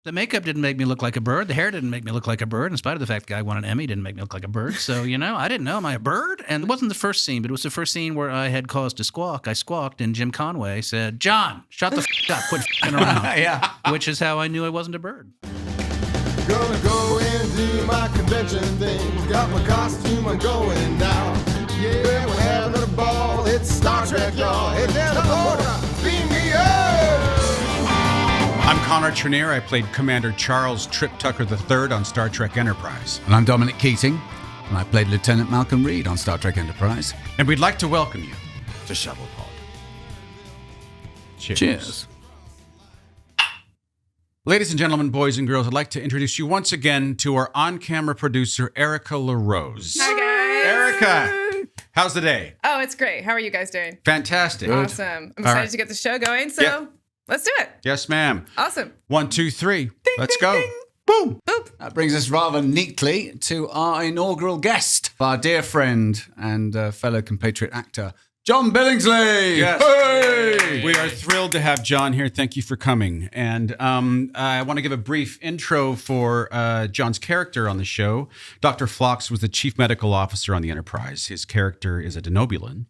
The makeup didn't make me look like a bird. The hair didn't make me look like a bird. In spite of the fact the guy won an Emmy, didn't make me look like a bird. So, I didn't know. Am I a bird? And it wasn't the first scene, but it was the first scene where I had cause to squawk. I squawked, and Jim Conway said, "John, shut the up. Quit f***ing around." Yeah. Which is how I knew I wasn't a bird. Gonna go and do my convention thing. Got my costume, I'm going now. Yeah, we're having a ball. It's Star Trek, y'all. Hey, down the border, beam me up. I'm Connor Trenier. I played Commander Charles Trip Tucker III on Star Trek Enterprise. And I'm Dominic Keating, and I played Lieutenant Malcolm Reed on Star Trek Enterprise. And we'd like to welcome you To Shuttlepod. Cheers. Ladies and gentlemen, boys and girls, I'd like to introduce you once again to our on-camera producer, Erica LaRose. Hi, guys. Erica, how's the day? Oh, it's great. How are you guys doing? Fantastic. Awesome. I'm excited to get the show going, so let's do it. Yes, ma'am. Awesome. 1, 2, 3. Ding, Let's ding, go. ding. Boom. Boop. That brings us rather neatly to our inaugural guest, our dear friend and fellow compatriot actor, John Billingsley. Yes. Hey! We are thrilled to have John here. Thank you for coming. And I want to give a brief intro for John's character on the show. Dr. Phlox was the chief medical officer on the Enterprise. His character is a denobulan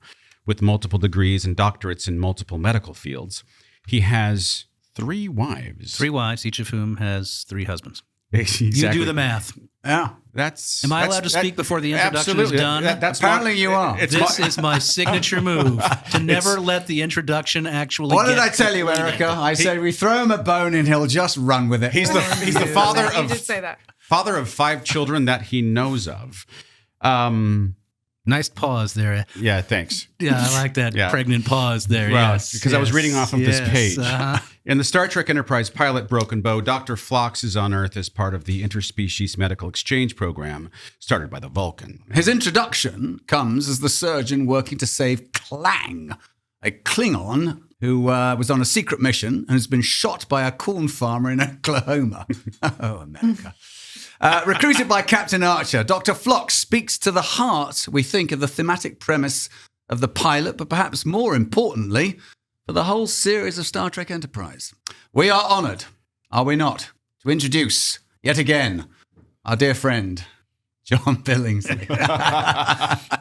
with multiple degrees and doctorates in multiple medical fields. He has 3 wives. 3 wives, each of whom has 3 husbands. Exactly. You do the math. Yeah. Am I allowed to speak before the introduction absolutely. is done? That's Apparently you are. This is my signature move, to never let the introduction actually What get did I tell you, completed. Erica? I said we throw him a bone and he'll just run with it. He's the father You of did say that. father of 5 children that he knows of. Nice pause there. Yeah, thanks. Yeah, I like that Yeah. pregnant pause there. Well, yes, because I was reading off of this yes, page. uh-huh. In the Star Trek Enterprise pilot Broken Bow, Dr. Phlox is on Earth as part of the Interspecies Medical Exchange Program started by the Vulcan. His introduction comes as the surgeon working to save Clang, a Klingon who was on a secret mission and has been shot by a corn farmer in Oklahoma. Oh, America. Recruited by Captain Archer, Dr. Phlox speaks to the heart, we think, of the thematic premise of the pilot, but perhaps more importantly, for the whole series of Star Trek Enterprise. We are honoured, are we not, to introduce, yet again, our dear friend, John Billingsley.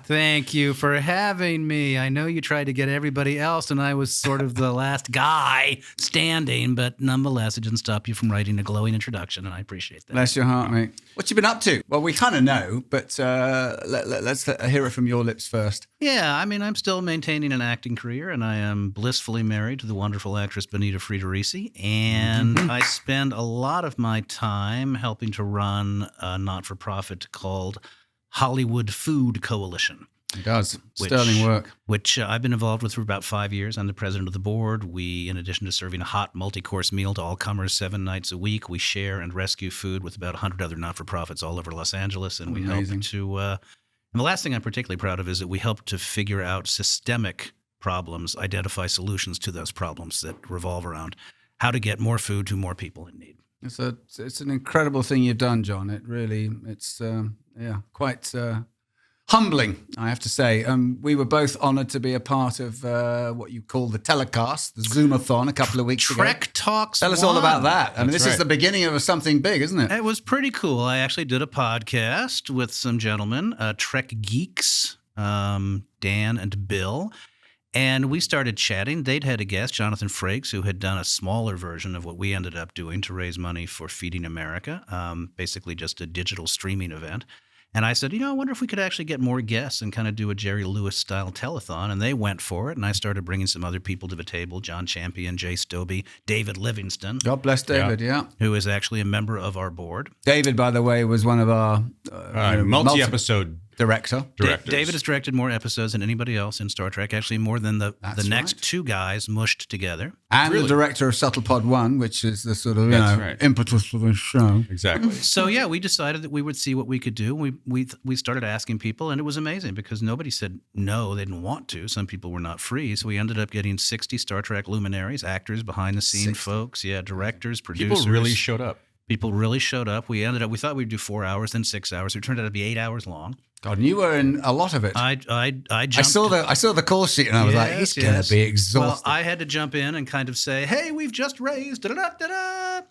Thank you for having me. I know you tried to get everybody else, and I was sort of the last guy standing, but nonetheless, it didn't stop you from writing a glowing introduction, and I appreciate that. Bless your heart, mate. What you been up to? Well, we kind of know, but let's hear it from your lips first. Yeah, I mean, I'm still maintaining an acting career, and I am blissfully married to the wonderful actress Benita Friederici, and I spend a lot of my time helping to run a not-for-profit called Hollywood Food Coalition. It does. Sterling work. Which I've been involved with for about 5 years. I'm the president of the board. We, in addition to serving a hot multi-course meal to all comers 7 nights a week, we share and rescue food with about 100 other not-for-profits all over Los Angeles, and we Amazing. help to... and the last thing I'm particularly proud of is that we help to figure out systemic problems, identify solutions to those problems that revolve around how to get more food to more people in need. It's an incredible thing you've done, John. It's quite humbling, I have to say. We were both honoured to be a part of what you call the telecast, the Zoomathon, a couple of weeks ago. Trek Talks. Tell us all about that. I mean, this right. is the beginning of something big, isn't it? It was pretty cool. I actually did a podcast with some gentlemen, Trek geeks, Dan and Bill, and we started chatting. They'd had a guest, Jonathan Frakes, who had done a smaller version of what we ended up doing to raise money for Feeding America, basically just a digital streaming event. And I said, I wonder if we could actually get more guests and kind of do a Jerry Lewis-style telethon. And they went for it, and I started bringing some other people to the table, John Champion, Jay Stobie, David Livingston, God bless David, yeah. who is actually a member of our board. David, by the way, was one of our Multi-episode director. directors. David has directed more episodes than anybody else in Star Trek, actually more than the next right. 2 guys mushed together. And Really? the director of Shuttlepod 1, which is the sort of That's right. impetus for the show. Exactly. So yeah, we decided that we would see what we could do. We started asking people, and it was amazing because nobody said no, they didn't want to. Some people were not free, so we ended up getting 60 Star Trek luminaries, actors, behind-the-scene folks, directors, producers. People really showed up. People really showed up. We thought we'd do 4 hours, then 6 hours. It turned out to be 8 hours long. God, and you were in a lot of it. I jumped. I saw the call sheet and I was like, he's going to be exhausted. Well, I had to jump in and kind of say, hey, we've just raised da-da-da-da-da.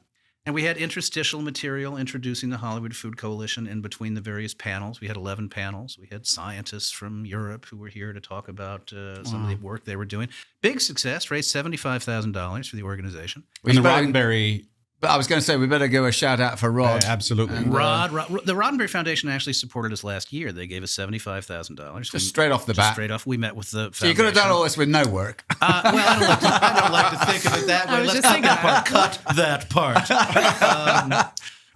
And we had interstitial material introducing the Hollywood Food Coalition in between the various panels. We had 11 panels. We had scientists from Europe who were here to talk about some of the work they were doing. Big success, raised $75,000 for the organization. And the Roddenberry. But I was going to say, we better give a shout out for Rod. Absolutely. And, the Roddenberry Foundation actually supported us last year. They gave us $75,000. Just straight off the bat. Straight off. We met with the foundation. So you could have done all this with no work. Well, I don't like to think of it that way. Let's cut that part. Cut that part.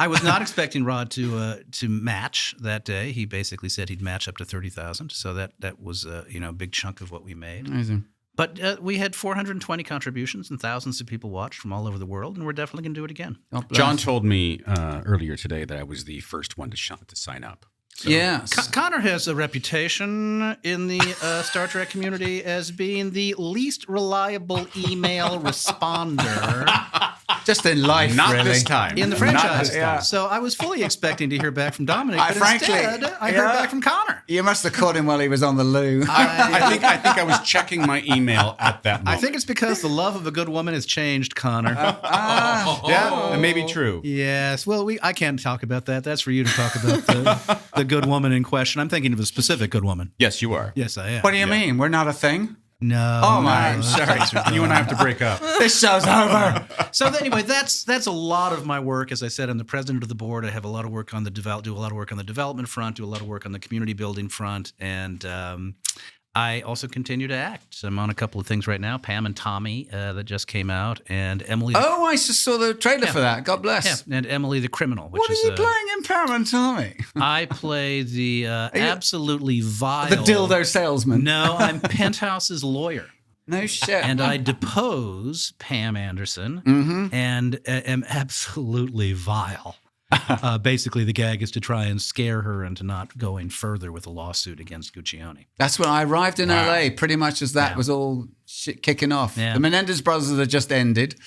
I was not expecting Rod to match that day. He basically said he'd match up to $30,000. So that was a big chunk of what we made. Amazing. But we had 420 contributions and thousands of people watched from all over the world, and we're definitely going to do it again. John told me earlier today that I was the first one to sign up. So. Yes. Connor has a reputation in the Star Trek community as being the least reliable email responder. Just in life, Not really. this time. In the franchise. So I was fully expecting to hear back from Dominic, but instead I heard back from Connor. You must have caught him while he was on the loo. I think I was checking my email at that moment. I think it's because the love of a good woman has changed, Connor. Yeah, that may be true. Yes. Well, I can't talk about that. That's for you to talk about the good woman in question. I'm thinking of a specific good woman. Yes, you are. Yes, I am. What do you mean? We're not a thing? No. Oh, my. I'm sorry. You and I have to break up. This show's over. So anyway, that's a lot of my work. As I said, I'm the president of the board. I have a lot of work on do a lot of work on the development front, do a lot of work on the community building front, and I also continue to act. I'm on a couple of things right now. Pam and Tommy that just came out, and Emily. Oh, I just saw the trailer for that. God bless. Yeah, and Emily the Criminal. Which What are is, you playing in Pam and Tommy? I play the absolutely vile. The dildo salesman. No, I'm Penthouse's lawyer. No shit. And I depose Pam Anderson and am absolutely vile. Basically, the gag is to try and scare her into not going further with a lawsuit against Guccione. That's when I arrived in LA, pretty much as that was all shit kicking off. Yeah. The Menendez brothers had just ended,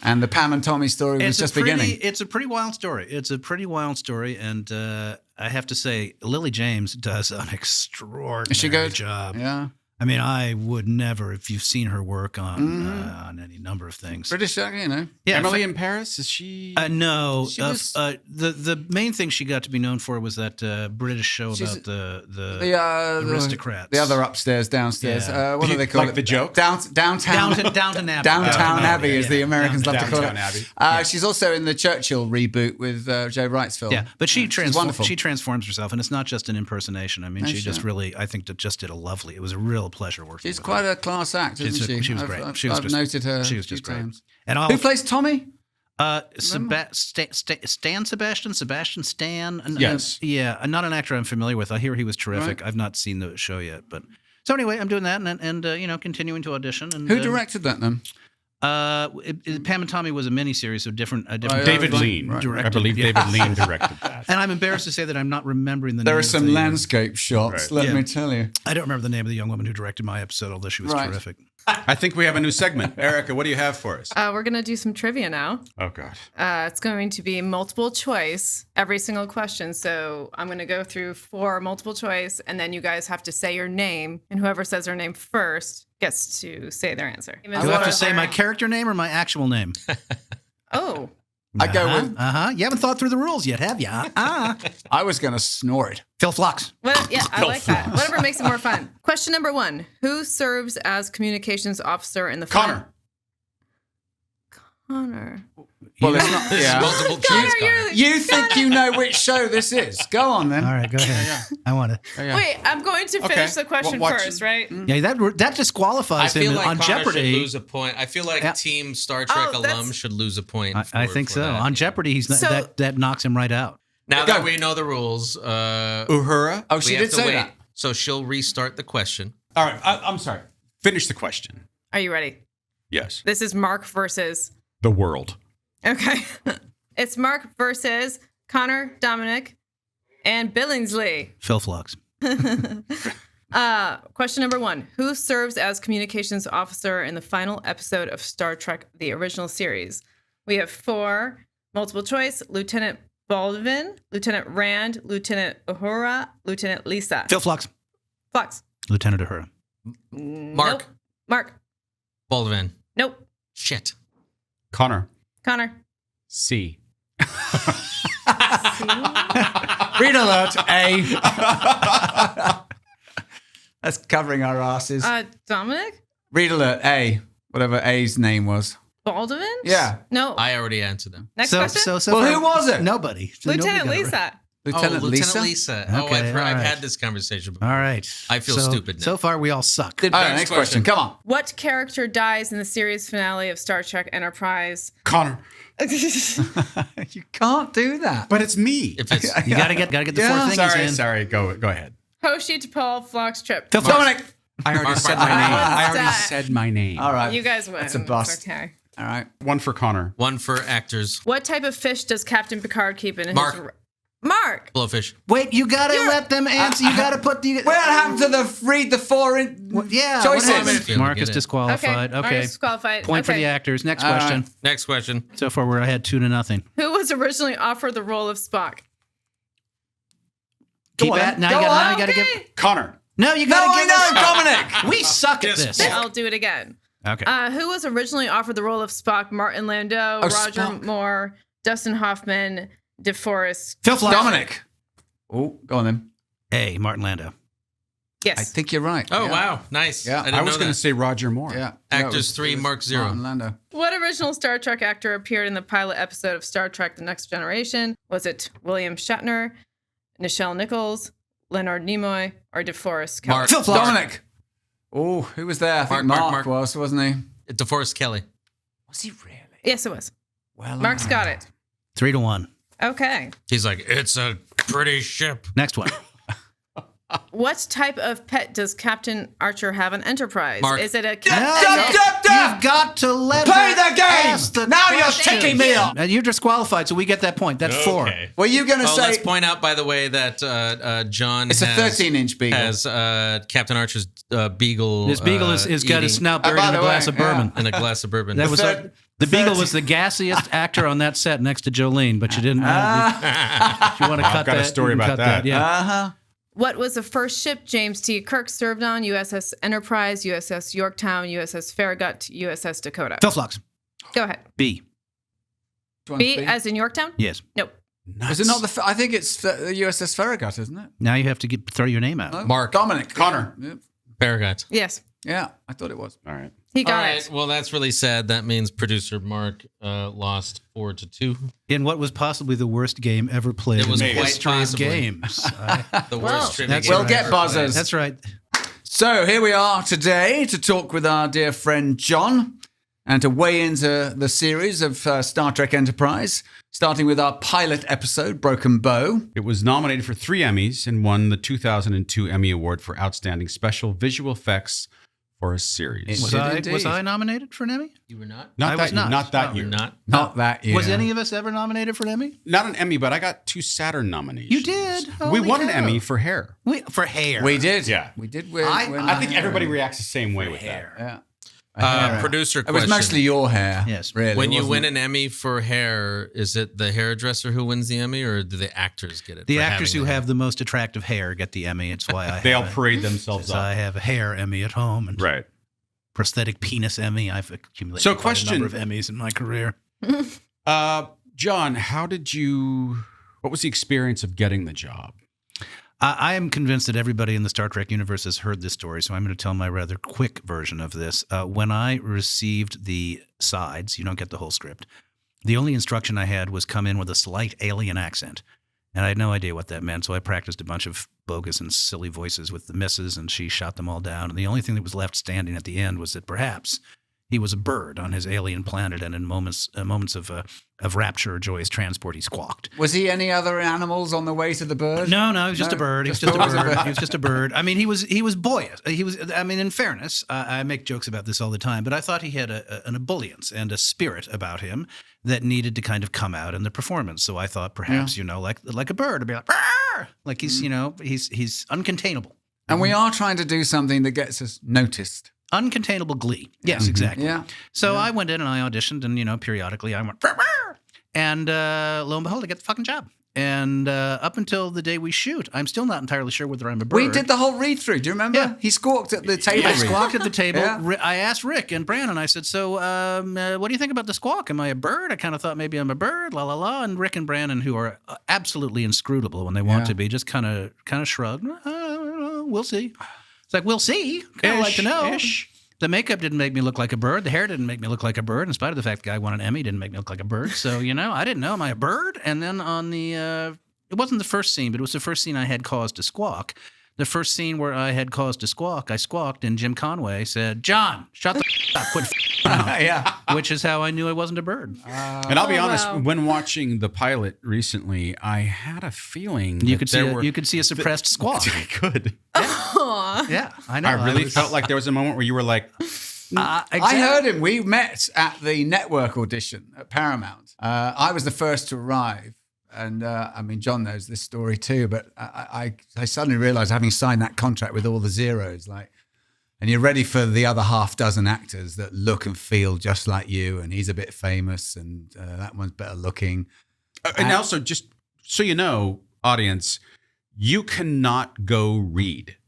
and the Pam and Tommy story was just beginning. It's a pretty wild story. And I have to say, Lily James does an extraordinary Is she good? job. Yeah. I mean, I would never, if you've seen her work on any number of things. British, Yeah, Emily in Paris, is she? No. She was- The main thing she got to be known for was that British show about the aristocrats. The other upstairs, downstairs. Yeah. What do they call like it? The Joke? Downtown Downton Abbey. Downtown Abbey, yeah, as the Americans love to call Downtown it. Abbey. She's also in the Churchill reboot with Joe Wright's film. Yeah, but she's wonderful. she transforms herself, and it's not just an impersonation. I mean, No she just shit. really, I think, just did a lovely. It was a real pleasure working. She's with quite her. a class act, isn't she? She was great. I've noted her. She was a few just great. times. And Who plays Tommy? Sebastian Stan. Yes. Yeah, not an actor I'm familiar with. I hear he was terrific. Right. I've not seen the show yet, but so anyway, I'm doing that and continuing to audition. And Who directed that then? Pam and Tommy was a miniseries, so different. David right, Lean. right. I believe David Lean directed that. And I'm embarrassed to say that I'm not remembering the There name. are of some the, landscape shots, let Yeah. me tell you. I don't remember the name of the young woman who directed my episode, although she was Right. terrific. I think we have a new segment. Erica, what do you have for us? We're going to do some trivia now. Oh, God. It's going to be multiple choice, every single question. So I'm going to go through 4 multiple choice, and then you guys have to say your name, and whoever says their name first gets to say their answer. Do I have to say my character name or my actual name? Oh, I go with, You haven't thought through the rules yet, have you? I was going to snort. Phil Phlox. well, yeah, I like that. Whatever makes it more fun. Question number 1. Who serves as communications officer in the Connor. Connor. Well, it's not. Yeah. Multiple Connor, choice, Connor. You think you know which show this is? Go on then. All right, go ahead. I want to. Wait, I'm going to finish the question Watch- first, right? Yeah, that I disqualifies feel him like on Connor Jeopardy. should lose a point. I feel like Yeah. Team Star Trek Oh, that's- alum should lose a point. I for- think for so. that, On yeah. Jeopardy, he's not, So- that knocks him right out. Now Go. that we know the rules, Uhura? Oh, we she have did to say wait. that. So she'll restart the question. All right. I'm sorry. Finish the question. Are you ready? Yes. This is Mark versus. The world. Okay. It's Mark versus Connor, Dominic, and Billingsley. Phil Phlox. Question number 1. Who serves as communications officer in the final episode of Star Trek, the original series? We have 4 multiple choice: Lieutenant Baldwin, Lieutenant Rand, Lieutenant Uhura, Lieutenant Lisa. Phil Phlox. Fox. Lieutenant Uhura. Mark. Nope. Mark. Baldwin. Nope. Shit. Connor. Connor. C. Read alert, A. That's covering our asses. Dominic? Read alert, A. Whatever A's name was. Baldwin? Yeah. No. I already answered them. Next question? Well, far, who was it? Nobody. Lieutenant Nobody got it right. Lisa. Lieutenant Lisa? Lisa. Okay, I've all right. had this conversation before. All right. I feel stupid now. So far, we all suck. All right, next question. Come on. What character dies in the series finale of Star Trek Enterprise? Connor. You can't do that. But it's me. If it's You gotta get the Yeah, four things in. Sorry. Go ahead. Hoshi, T'Pol, Phlox, Trip. Dominic. I already said my name. I already said my name. All right. You guys win. That's a bust. It's okay. All right. One for Connor. one for actors. What type of fish does Captain Picard keep in his... Mark. Mark! Blowfish. Wait, you gotta let them answer. You gotta put the. What happened to the read the four in Yeah. choices? what happened? Mark is Get it. disqualified. Mark Okay. is disqualified. Point for Okay. the actors. Next All right. question. Next question. So far, we're ahead 2-0. Who was originally offered the role of Spock? Keep on. at. Now Go you on. gotta give. Connor. No, you No, gotta I give. know, us- Dominic. We suck at this. I'll do it again. Okay. Who was originally offered the role of Spock? Martin Landau, Oh, Roger Spock. Moore, Dustin Hoffman, DeForest. Phil Phlox. Dominic. Oh, go on then. A. Martin Landau. Yes. I think you're right. Oh, Yeah. wow. Nice. Yeah. I didn't I was know going that. to say Roger Moore. Yeah. Actors 3, Mark 0. Martin Landau. What original Star Trek actor appeared in the pilot episode of Star Trek The Next Generation? Was it William Shatner, Nichelle Nichols, Leonard Nimoy, or DeForest Kelley? Mark. Phil Dominic. Oh, who was there? I think Mark, Mark, Mark. was, wasn't he? DeForest Kelly. Was he really? Yes, it was. Well, Mark's got it. 3-1. Okay. He's like, it's a pretty ship. Next one. What type of pet does Captain Archer have on Enterprise? Mark. Is it a No, cat? You've got to let Play her the game! ask the Now you're question. ticking me off. You're disqualified, so we get that point. That's 4. Were you going to Oh, say let's point out, by the way, that John it's a 13-inch beagle? has Captain Archer's beagle. This beagle has got his eating snout buried by in a the glass way, of bourbon. in a glass of bourbon. That was third- the beagle was the gassiest actor on that set next to Jolene, but you didn't. If you want to cut got a that? story you can about cut that. Yeah. Uh-huh. What was the first ship James T. Kirk served on? USS Enterprise, USS Yorktown, USS Farragut, USS Dakota. Phil Phlox. Go ahead. B. Do you want B to as in Yorktown? Yes. Nope. Is it not the? I think it's the USS Farragut, isn't it? Now you have to throw your name out. No? Mark. Dominic. Connor. Yeah. Farragut. Yes. Yeah, I thought it was. All right. He All got right. it. Well, that's really sad. That means producer Mark lost 4-2. In what was possibly the worst game ever played It was in the quite history of possibly. games. The Well, worst trivia that's game We'll right. get ever buzzers. played. That's right. So here we are today to talk with our dear friend John and to weigh into the series of Star Trek Enterprise, starting with our pilot episode, Broken Bow. It was nominated for 3 Emmys and won the 2002 Emmy Award for Outstanding Special Visual Effects for a series. Was did I indeed. nominated for an Emmy? You were not? Not I that was year. not. Not that No. year. You're not? Not that year. Was any of us ever nominated for an Emmy? Not an Emmy, but I got 2 Saturn nominations. You did? We Holy won an cow. Emmy for hair. For hair. We did. Yeah. We did win. I think everybody reacts the same way with hair. Yeah. Producer It was question. mostly your hair. Yes. Really. When you wasn't win it? an Emmy for hair, is it the hairdresser who wins the Emmy, or do the actors get it? The for actors having who the have the most attractive hair get the Emmy. It's why I They all have parade themselves I up. have a hair Emmy at home and Right. prosthetic penis Emmy. I've accumulated So quite question- a number of Emmys in my career. John, what was the experience of getting the job? I am convinced that everybody in the Star Trek universe has heard this story, so I'm going to tell my rather quick version of this. When I received the sides, you don't get the whole script, the only instruction I had was come in with a slight alien accent. And I had no idea what that meant, so I practiced a bunch of bogus and silly voices with the missus, and she shot them all down. And the only thing that was left standing at the end was that perhaps he was a bird on his alien planet, and in moments of rapture or joyous transport, he squawked. Was he any other animals on the way to the bird? No, he was just a bird. He was just a bird. He was just a bird. I mean, he was boyish. In fairness, I make jokes about this all the time, but I thought he had an ebullience and a spirit about him that needed to kind of come out in the performance. So I thought perhaps, like a bird, to be like, "Arr!" Like he's uncontainable. And we are trying to do something that gets us noticed. Uncontainable glee. Yes, exactly. Yeah. So I went in and I auditioned, and periodically I went, "Arr!" And lo and behold, I get the fucking job. And up until the day we shoot, I'm still not entirely sure whether I'm a bird. We did the whole read through. Do you remember? Yeah. He squawked at the table. I read. squawked at the table. Yeah. I asked Rick and Brandon, I said, so what do you think about the squawk? Am I a bird? I kind of thought maybe I'm a bird, la, la, la. And Rick and Brandon, who are absolutely inscrutable when they want to be, just kind of shrugged. We'll see. It's like, we'll see. Kind of like to know. The makeup didn't make me look like a bird. The hair didn't make me look like a bird. In spite of the fact the guy won an Emmy, didn't make me look like a bird. So, I didn't know. Am I a bird? And then on the, it wasn't the first scene, but it was the first scene I had cause to squawk. The first scene where I had cause to squawk, I squawked, and Jim Conway said, John, shut the up, quit now. Yeah. Which is how I knew I wasn't a bird. And I'll be honest, wow. when watching the pilot recently, I had a feeling You that could see a suppressed squawk. I could. Aw. Yeah, I know. I really felt like there was a moment where you were like, exactly. I heard him. We met at the network audition at Paramount. I was the first to arrive. And John knows this story too, but I suddenly realized, having signed that contract with all the zeros, and you're ready for the other half dozen actors that look and feel just like you, and he's a bit famous, and that one's better looking. and also just so you know, audience, you cannot go read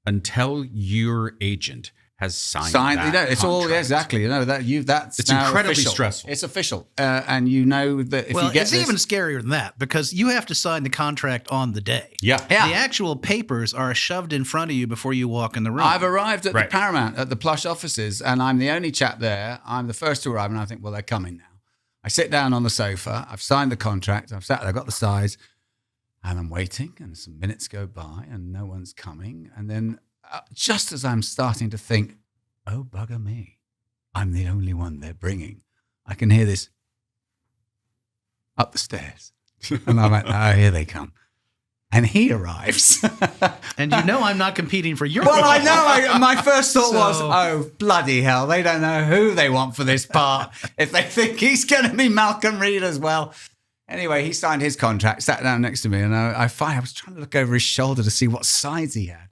until your agent has signed that it's all contract. exactly. That's It's now incredibly official. stressful. It's official, and you know that if Well, you get it's this, even scarier than that because you have to sign the contract on the day. Yeah. Yeah. The actual papers are shoved in front of you before you walk in the room. I've arrived at Right. the Paramount at the plush offices, and I'm the only chap there. I'm the first to arrive, and I think, well, they're coming now. I sit down on the sofa. I've signed the contract. I've got the size, and I'm waiting. And some minutes go by, and no one's coming. And then, just as I'm starting to think, oh, bugger me, I'm the only one they're bringing, I can hear this up the stairs, and I'm like, oh, here they come. And he arrives. and I'm not competing for your Well, role. I know. My first thought was, So- oh, bloody hell. They don't know who they want for this part if they think he's going to be Malcolm Reed as well. Anyway, he signed his contract, sat down next to me, and I was trying to look over his shoulder to see what sides he had.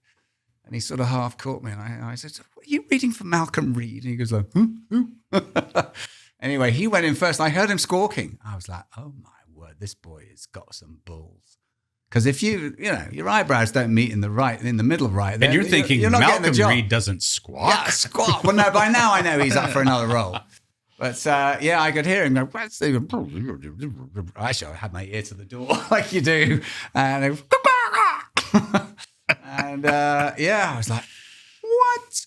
And he sort of half caught me. And I said, what are you reading for Malcolm Reed? And he goes like, who? Anyway, he went in first. I heard him squawking. I was like, oh, my word, this boy has got some balls. Because if your eyebrows don't meet in the middle right, And then you're thinking you're not getting the Malcolm job. Reed doesn't squawk. Yeah, squawk. Well, no, by now I know he's up for another role. But I could hear him go, what's the... Actually, I had my ear to the door like you do. And I was like, what?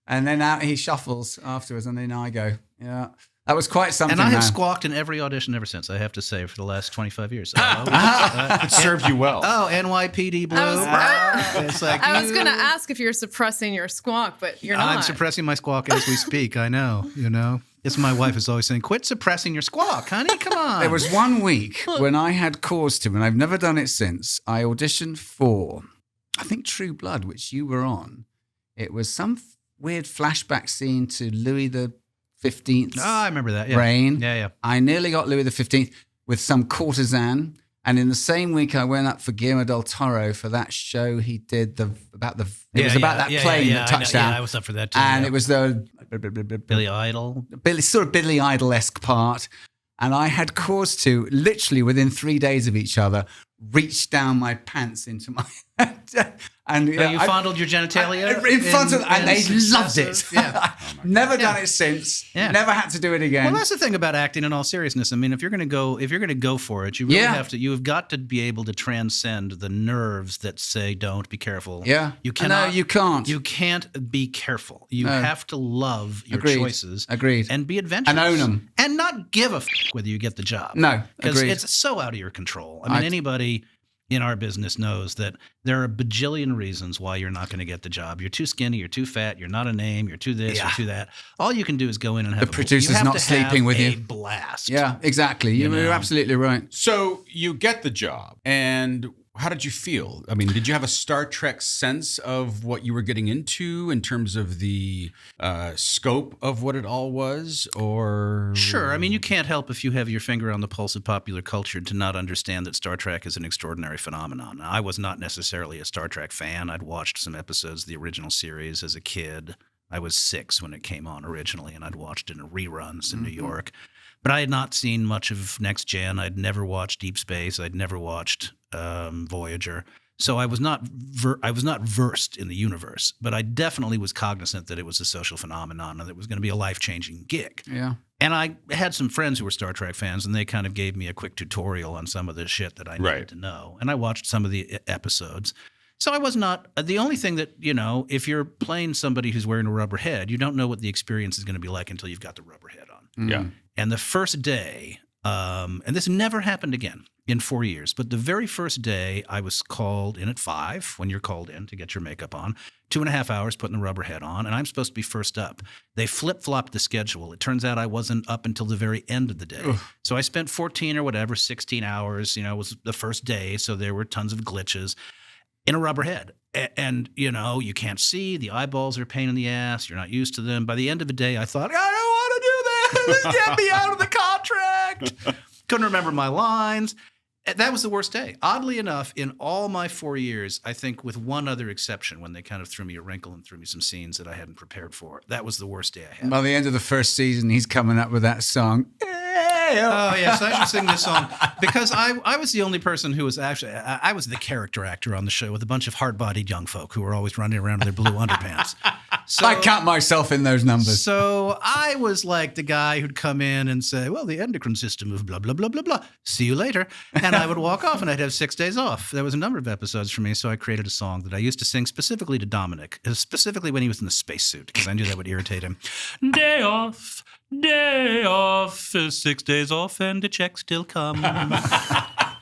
And then out he shuffles afterwards, and then I go, yeah. That was quite something. And I have man. squawked in every audition ever since, I have to say, for the last 25 years. It served you well. Oh, NYPD Blue. It's like, I was going to ask if you're suppressing your squawk, but you're not. I'm suppressing my squawk as we speak. I know, It's my wife is always saying, quit suppressing your squawk, honey. Come on. There was one week when I had cause to, and I've never done it since. I auditioned for, I think, True Blood, which you were on. It was some weird flashback scene to Louis the 15th. Oh, I remember that. Yeah. Reign. Yeah. I nearly got Louis the 15th with some courtesan. And in the same week, I went up for Guillermo del Toro for that show he did about that plane that touched down. Yeah, I was up for that too. And yeah. it was the Billy Idol. Billy Idol-esque part. And I had cause to, literally within 3 days of each other, reach down my pants into my head. And You fondled your genitalia in front of, and they loved it. successive- Yeah. Never done it since. Yeah. Never had to do it again. Well, that's the thing about acting. In all seriousness, I mean, if you're going to go for it, you really Yeah. have to. You've got to be able to transcend the nerves that say, "Don't be careful." Yeah. you No, cannot. you can't. You can't be careful. You No. have to love your Agreed. choices. Agreed. And be adventurous. And own 'em. And not give a whether you get the job. No, because agreed. it's so out of your control. I mean, anybody in our business knows that there are a bajillion reasons why you're not going to get the job. You're too skinny, you're too fat, you're not a name, you're too this, you're too that. All you can do is go in and have The producer's not sleeping with you. Blast. Yeah, exactly. You're absolutely right. So you get the job, and how did you feel? I mean, did you have a Star Trek sense of what you were getting into in terms of the scope of what it all was, or? Sure. I mean, you can't help if you have your finger on the pulse of popular culture to not understand that Star Trek is an extraordinary phenomenon. Now, I was not necessarily a Star Trek fan. I'd watched some episodes of the original series as a kid. I was 6 when it came on originally, and I'd watched it in reruns in New York. But I had not seen much of Next Gen. I'd never watched Deep Space. I'd never watched Voyager. So I was not versed in the universe, but I definitely was cognizant that it was a social phenomenon and that it was going to be a life-changing gig. Yeah. And I had some friends who were Star Trek fans, and they kind of gave me a quick tutorial on some of the shit that I needed to know. And I watched some of the episodes. So I was not the only thing that, if you're playing somebody who's wearing a rubber head, you don't know what the experience is going to be like until you've got the rubber head on. Yeah. And the first day, and this never happened again in 4 years, but the very first day I was called in at 5 when you're called in to get your makeup on, 2.5 hours putting the rubber head on, and I'm supposed to be first up. They flip-flopped the schedule. It turns out I wasn't up until the very end of the day. Ugh. So I spent 16 hours, it was the first day, so there were tons of glitches in a rubber head. And, you can't see, the eyeballs are a pain in the ass, you're not used to them. By the end of the day, I thought, I don't want to do this. Get me out of the contract. Couldn't remember my lines. That was the worst day. Oddly enough, in all my 4 years, I think with one other exception, when they kind of threw me a wrinkle and threw me some scenes that I hadn't prepared for, that was the worst day I had. By the end of the first season, he's coming up with that song. Oh, yes, I should sing this song. Because I was the only person who was actually, I was the character actor on the show with a bunch of hard-bodied young folk who were always running around in their blue underpants. So, I count myself in those numbers. So I was like the guy who'd come in and say, well, the endocrine system of blah, blah, blah, blah, blah. See you later. And I would walk off and I'd have 6 days off. There was a number of episodes for me, so I created a song that I used to sing specifically to Dominic, specifically when he was in the spacesuit, because I knew that would irritate him. Day off, 6 days off, and the check still come.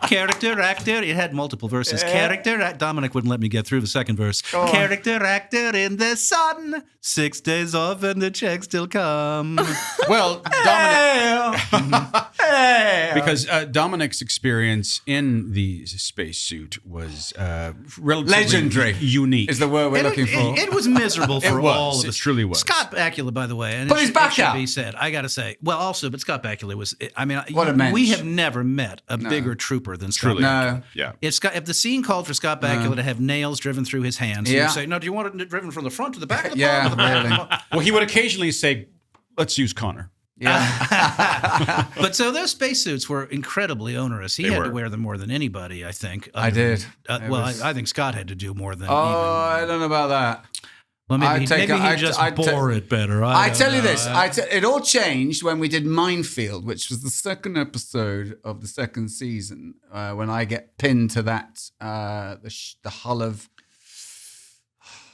Character actor, it had multiple verses. Character, Dominic wouldn't let me get through the second verse. Character actor in the sun, 6 days off and the check still come. Well, Dominic, because Dominic's experience in the spacesuit was relatively legendary, unique. Is the word we're looking for. It was miserable for all of us. It truly was. Scott Bakula, by the way, and Put his back should out. be said. I got to say, well, also, but Scott Bakula was. I mean, What a mensch. we have never met a bigger trooper than Scott. Truly. Bakula. No. Yeah. If the scene called for Scott Bakula to have nails driven through his hands, he Yeah. would say, "No, do you want it driven from the front to the back of the Yeah, palm or the back of the really. palm?" Well, he would occasionally say, "Let's use Connor." Yeah. But so those spacesuits were incredibly onerous. He They had were. to wear them more than anybody, I think. I did. Well, It was- I think Scott had to do more than. Oh, I don't know about that. Well, maybe I'd take he it- just I'd bore it better. I don't tell you know. this, it all changed when we did Minefield, which was the second episode of the second season, when I get pinned to that, the hull of...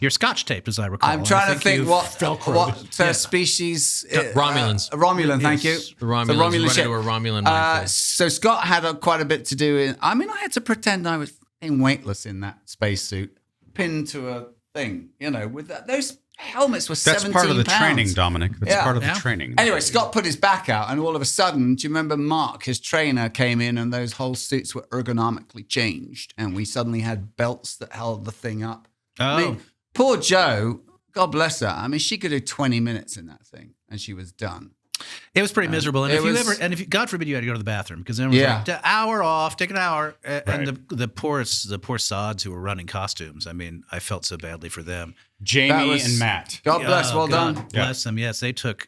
You're scotch taped, as I recall. I'm trying to think you've what Velcroed. species... Romulans. Romulan, thank you. Yes, the Romulans. Run ship. into a Romulan minefield. So Scott had quite a bit to do in... I mean, I had to pretend I was weightless in that spacesuit, pinned to a thing, with that. Those helmets were 17 That's part of the pounds. training, Dominic. That's Yeah. part of Yeah. the training. Anyway, Scott put his back out, and all of a sudden, do you remember Mark, his trainer, came in, and those whole suits were ergonomically changed, and we suddenly had belts that held the thing up. I mean, poor Jo, God bless her. I mean, she could do 20 minutes in that thing, and she was done. It was pretty miserable. And it if you was- ever, and if you, God forbid you had to go to the bathroom, because everyone's Yeah. like, hour off, take an hour. And Right. the poor sods who were running costumes. I mean, I felt so badly for them. Jamie That was- and Matt. God bless, well God done. Bless them. Yes, it took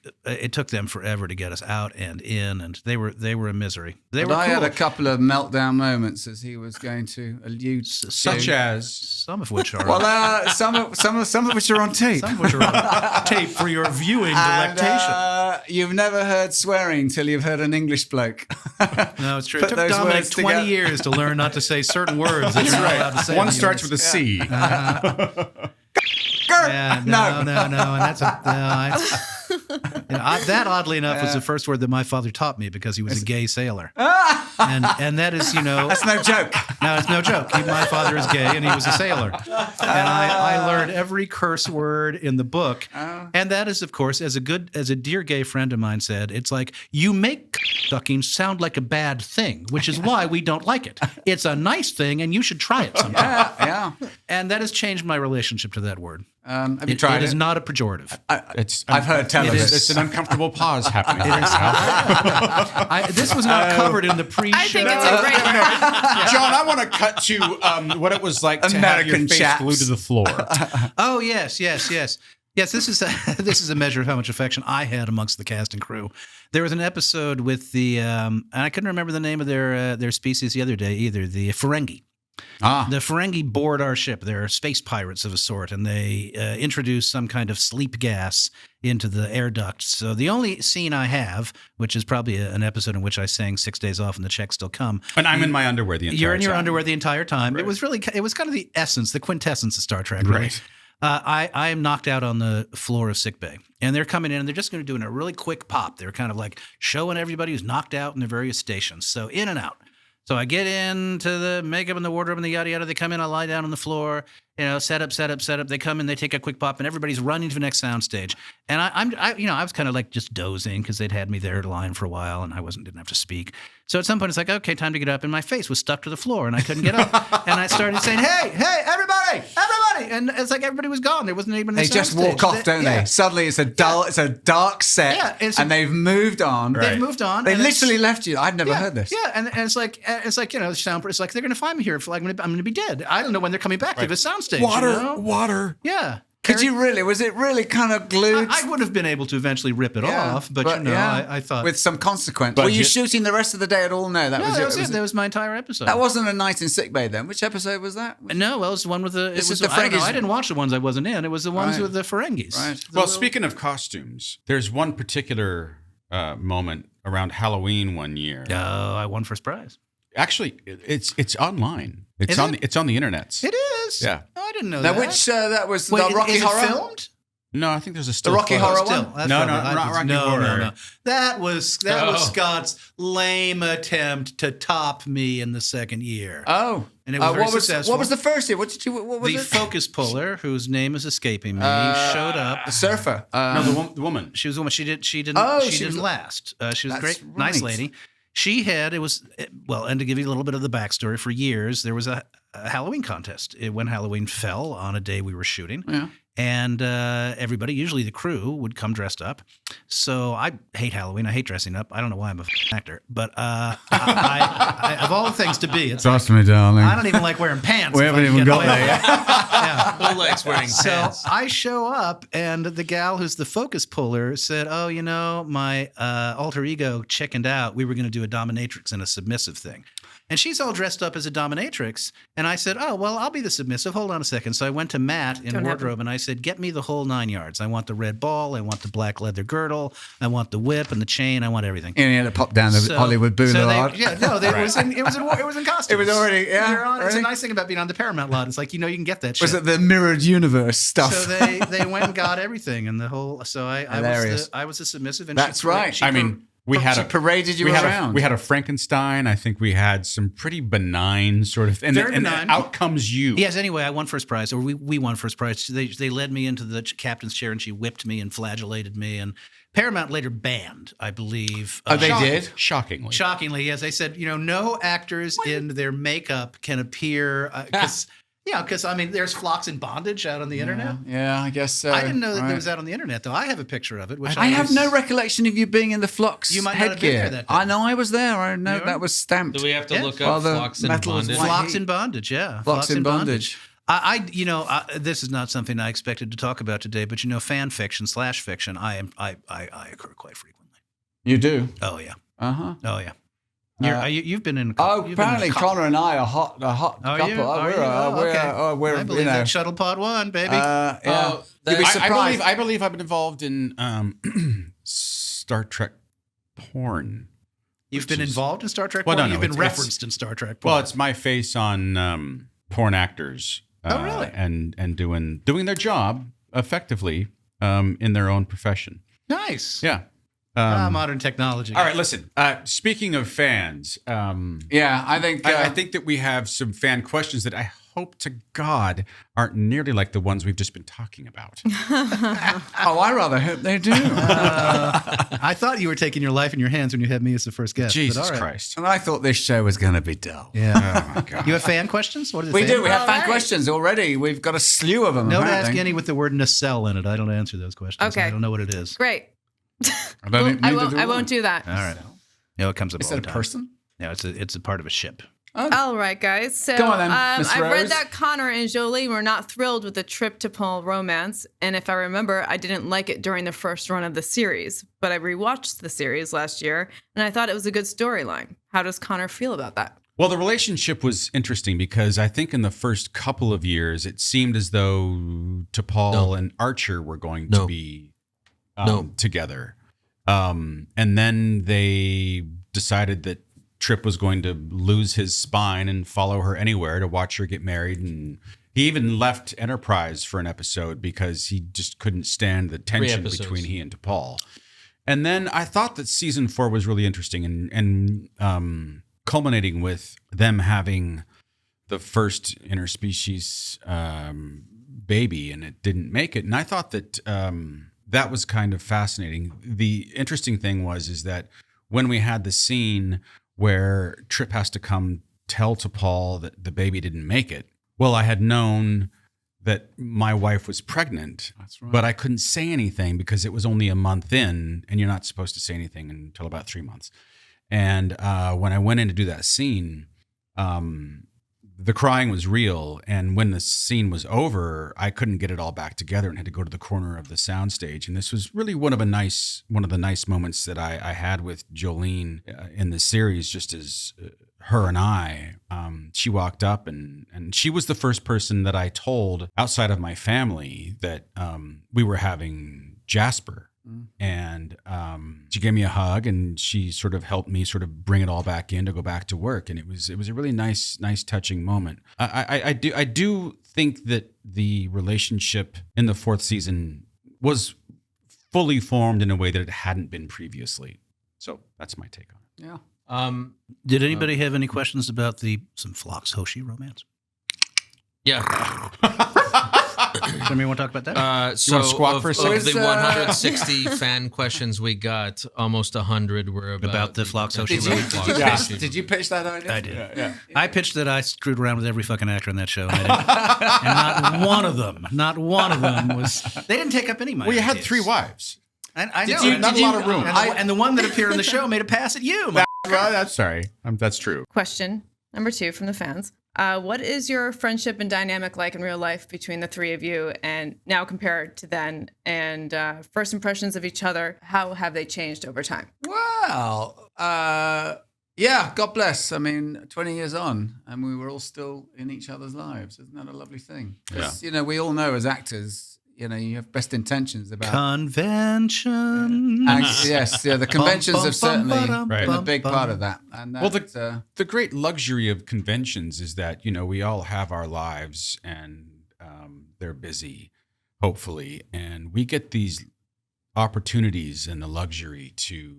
them forever to get us out and in, and they were a misery. They But were I cool. had a couple of meltdown moments as he was going to allude Such to. as... some of which are Well, some of which are on tape. some of which are on tape for your viewing And, delectation. you've never heard swearing till you've heard an English bloke. No, it's true. put It took those Dominic words 20 together. years to learn not to say certain words that you're not allowed to say. One in the starts US. with a C. Yeah, no, and that's that oddly enough was the first word that my father taught me because he was a gay sailor, and that is That's no joke. no, it's no joke. My father is gay and he was a sailor, and I learned every curse word in the book, and that is of course as a dear gay friend of mine said, it's like you make sucking sound like a bad thing, which is why we don't like it. It's a nice thing, and you should try it sometime. Yeah. And that has changed my relationship to that word. Have you tried It it? is not a pejorative. I've heard tell of It is. it. It's an uncomfortable pause happening right now. This was not covered in the pre-show. I think it's a great word. John, I want to cut to what it was like to have your American face chaps. glued to the floor. Oh, yes. Yes, this is a measure of how much affection I had amongst the cast and crew. There was an episode with the and I couldn't remember the name of their species the other day either. The Ferengi. The Ferengi board our ship. They're space pirates of a sort, and they introduce some kind of sleep gas into the air duct. So the only scene I have, which is probably an episode in which I sang 6 days off and the checks still come. And I'm in my underwear the entire time. You're in your underwear the entire time. Right. It was kind of the essence, the quintessence of Star Trek, really. Right. I am knocked out on the floor of sickbay, and they're coming in and they're just going to do a really quick pop. They're kind of like showing everybody who's knocked out in their various stations. So in and out. So I get into the makeup and the wardrobe and the yada yada. They come in, I lie down on the floor, set up. They come in, they take a quick pop, and everybody's running to the next soundstage. And I was kind of like just dozing because they'd had me there lying for a while, and I didn't have to speak. So at some point it's like, okay, time to get up, and my face was stuck to the floor, and I couldn't get up. And I started saying, hey, everybody, and it's like everybody was gone. There wasn't anybody. They just walk off, don't they? Suddenly it's a dark set, and they've moved on. Right. They've moved on. They literally left you. I've never heard this. Yeah, and it's like it's like it's like they're going to find me here. I'm going to be dead. I don't know when they're coming back to the soundstage. Water. Yeah. Could you really? Was it really kind of glued? I would have been able to eventually rip it off, but I thought with some consequence. But Were you shooting the rest of the day at all? No, that was it. That was my entire episode. That wasn't a night in sickbay then. Which episode was that? No, well, it was the one with the. This was the the I don't know, Ferengis. I didn't watch the ones I wasn't in. It was the ones with the Ferengis. Right. Well, speaking of costumes, there's one particular moment around Halloween one year. Oh, I won first prize. Actually, it's online. It's Is on it? it's on the internet. It is. Yeah. Oh, I didn't know Now, that. which that was Wait, the Rocky is it Horror filmed? No, I think there's a The still Rocky photo. Horror Still, one? that's No, probably- not Rocky no, Horror. No. That was Scott's lame attempt to top me in the second year. Oh, And it was very what successful. What was the first year? What was The it? focus puller, whose name is escaping me, showed up. The surfer. No, the woman. She was a woman. She didn't Oh, she she didn't was- last. She was a That's great, nice right. lady. She had and to give you a little bit of the backstory, for years there was a Halloween contest when Halloween fell on a day we were shooting. Yeah. And everybody, usually the crew, would come dressed up. So I hate Halloween. I hate dressing up. I don't know why I'm a actor, but I of all the things to be, it's like, Trust me, darling. I don't even like wearing pants. We if I haven't can even get got away there with yet. it. Yeah. Who likes wearing So pants? I show up, and the gal who's the focus puller said, "Oh, my alter ego chickened out. We were going to do a dominatrix and a submissive thing." And she's all dressed up as a dominatrix. And I said, "Oh, well, I'll be the submissive. Hold on a second." So I went to Matt in wardrobe and I said, "Get me the whole 9 yards. I want the red ball. I want the black leather girdle. I want the whip and the chain. I want everything." And he had to pop down the Hollywood Boulevard. It was in costumes. It was already, yeah, You're on- It's a already. nice thing about being on the Paramount lot. It's like, you can get that shit. Was it the mirrored universe stuff? So they went and got everything and the whole. So Hilarious. I was a submissive. And That's right. We paraded you we around. we had a Frankenstein. I think we had some pretty benign sort of, and Very benign. out comes you. Yes. Anyway, I won first prize, or we won first prize. They led me into the captain's chair, and she whipped me and flagellated me. And Paramount later banned, I believe. Oh, they did? Shockingly. Shockingly, yes. They said, no actors in their makeup can appear because. Yeah, because there's Phlox in bondage out on the internet. Yeah, I guess so. I didn't know that Right. there was out on the internet, though. I have a picture of it. Which I have no recollection of you being in the Phlox You might not have been headgear. there that day. I know I was there. I know You were? that was stamped. Do we have to Yeah. look Well, up the Phlox and metal is bondage? white. Phlox in bondage, yeah. Phlox in bondage. This is not something I expected to talk about today, but fan fiction / fiction, I occur quite frequently. You do? Oh yeah, Uh-huh. oh yeah. You've been in. Oh, you've been in apparently a couple. Connor and I are hot Are couple. you? Are you? Okay. We're I believe that Shuttlepod 1, baby. yeah. Oh, You'd be that- surprised. I believe I've been involved in Star Trek porn. You've been is- involved in Star Trek Well, porn? no, You've been it's- referenced in Star Trek porn. Well, it's my face on porn actors. Oh, really? And doing their job effectively in their own profession. nice. Yeah. Modern technology. All right, listen. Speaking of fans, Yeah, I think. I think that we have some fan questions that I hope to God aren't nearly like the ones we've just been talking about. I rather hope they do. I thought you were taking your life in your hands when you had me as the first guest. but Jesus all right. Christ. And I thought this show was going to be dull. Yeah. Oh, my God. You have fan questions? What is it? We fan? do. We have All fan right. questions already. We've got a slew of them. Don't apparently. ask any with the word nacelle in it. I don't answer those questions. Okay. I don't know what it is. Great. I don't I need to won't. do I one. won't do that. All right. No, it comes up Is all it the a time. person? No, it's a part of a ship. All right, guys. So Go on then, Miss I read Rose. that Connor and Jolene were not thrilled with the trip to Paul romance. And if I remember, I didn't like it during the first run of the series. But I rewatched the series last year, and I thought it was a good storyline. How does Connor feel about that? Well, the relationship was interesting because I think in the first couple of years, it seemed as though T'Pol and Archer were going to be together. And then they decided that Trip was going to lose his spine and follow her anywhere to watch her get married. And he even left Enterprise for an episode because he just couldn't stand the tension between he and T'Pol. And then I thought that season 4 was really interesting and culminating with them having the first interspecies baby, and it didn't make it. And I thought that that was kind of fascinating. The interesting thing is that when we had the scene where Trip has to come tell T'Pol that the baby didn't make it, well, I had known that my wife was pregnant, That's right. but I couldn't say anything because it was only a month in, and you're not supposed to say anything until about 3 months. And when I went in to do that scene, the crying was real. And when the scene was over, I couldn't get it all back together and had to go to the corner of the soundstage. And this was really one of the nice moments that I had with Jolene in the series, just as her and I. She walked up and she was the first person that I told outside of my family that we were having Jasper. And she gave me a hug, and she sort of helped me sort of bring it all back in to go back to work. And it was a really nice touching moment. I do think that the relationship in the 4th season was fully formed in a way that it hadn't been previously. So that's my take on it. Yeah. Did anybody have any questions about some Phlox Hoshi romance? Yeah. Somebody want to talk about that? So wanna squawk of, for a of second? the 160 fan questions we got, almost 100 were About the Phlox Hoshi Did you, romance? did, you Yeah. pitch, did you pitch that idea? I did. Yeah. I pitched that I screwed around with every fucking actor on that show, and, and not one of them was. They didn't take up any of my Well, you had ideas. 3 wives. I know. you- not a lot of room. And the one that appeared on the show made a pass at you. Well, that's sorry. That's true. Question number 2 from the fans. What is your friendship and dynamic like in real life between the three of you, and now compared to then? And first impressions of each other, how have they changed over time? Well, yeah, God bless. I mean, 20 years on, and we were all still in each other's lives. Isn't that a lovely thing? 'Cause, you know, we all know as actors, you know, you have best intentions about... Convention. Yes, yeah, the conventions have certainly Right. been a big part of that. And Well, that, the great luxury of conventions is that, you know, we all have our lives and they're busy, hopefully. And we get these opportunities and the luxury to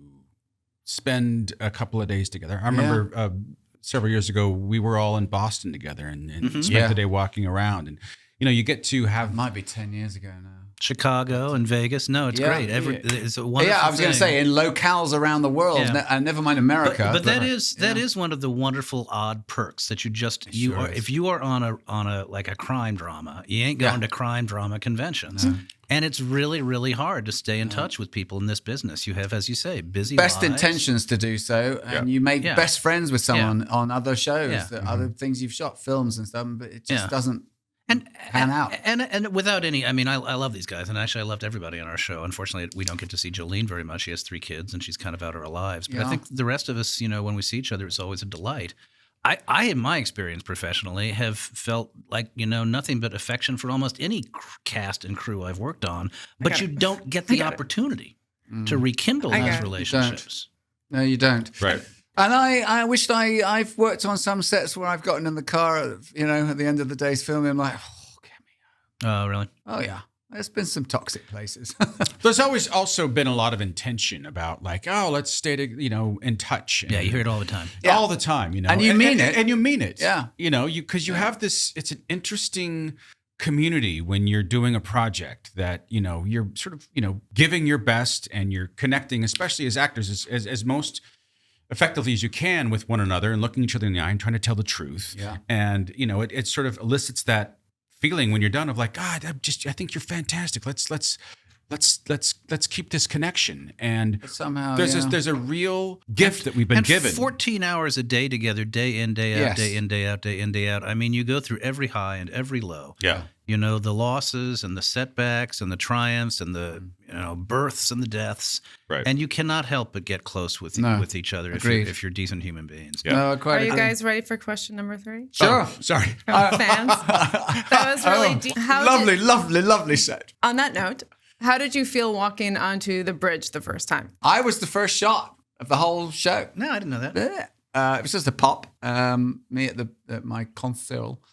spend a couple of days together. I remember several years ago, we were all in Boston together and spent Yeah. the day walking around. And, you know, you get to have... might be 10 years ago now. Chicago and Vegas. No, it's Yeah. great. It's a wonderful Yeah, I was going to thing. say in locales around the world, Yeah. and never mind America. But that is one of the wonderful odd perks that if you are on a like a crime drama, you ain't going to crime drama conventions. And it's really, really hard to stay in touch with people in this business. You have, as you say, busy best lives. intentions to do so, and you make best friends with someone on other shows, Yeah. other things you've shot, films and stuff, but it just doesn't pan out. And without any, I mean, I love these guys, and actually I loved everybody on our show. Unfortunately, we don't get to see Jolene very much. She has 3 kids, and she's kind of out of our lives. But I think the rest of us, you know, when we see each other, it's always a delight. I, in my experience professionally, have felt like, you know, nothing but affection for almost any cast and crew I've worked on, but you don't get the opportunity to rekindle those relationships. No, you don't. Right. And I wished I've worked on some sets where I've gotten in the car, you know, at the end of the day's filming, I'm like, oh, get me out. Oh, really? Oh, yeah. There's been some toxic places. There's always also been a lot of intention about like, oh, let's stay in touch. Yeah, you hear it all the time. All the time, you know. And you mean it. And you mean it. Yeah. You know, because you have this, it's an interesting community when you're doing a project that, you know, you're sort of, you know, giving your best and you're connecting, especially as actors, as most effectively as you can with one another and looking each other in the eye and trying to tell the truth. Yeah. And, you know, it sort of elicits that feeling when you're done of like, God, I think you're fantastic. Let's let's keep this connection. And But somehow, there's a real gift that we've been and given. 14 hours a day together, day in, day out, Yes. day in, day out, day in, day out. I mean, you go through every high and every low. Yeah. You know, the losses and the setbacks and the triumphs and the births and the deaths. Right. And you cannot help but get close with each other Agreed. if you're decent human beings. Yeah. No, quite Are you agree. guys ready for question number 3? Sure. Sorry. From fans. That was really deep. Lovely set. On that note, how did you feel walking onto the bridge the first time? I was the first shot of the whole show. No, I didn't know that. It was just a pop. Me at my console.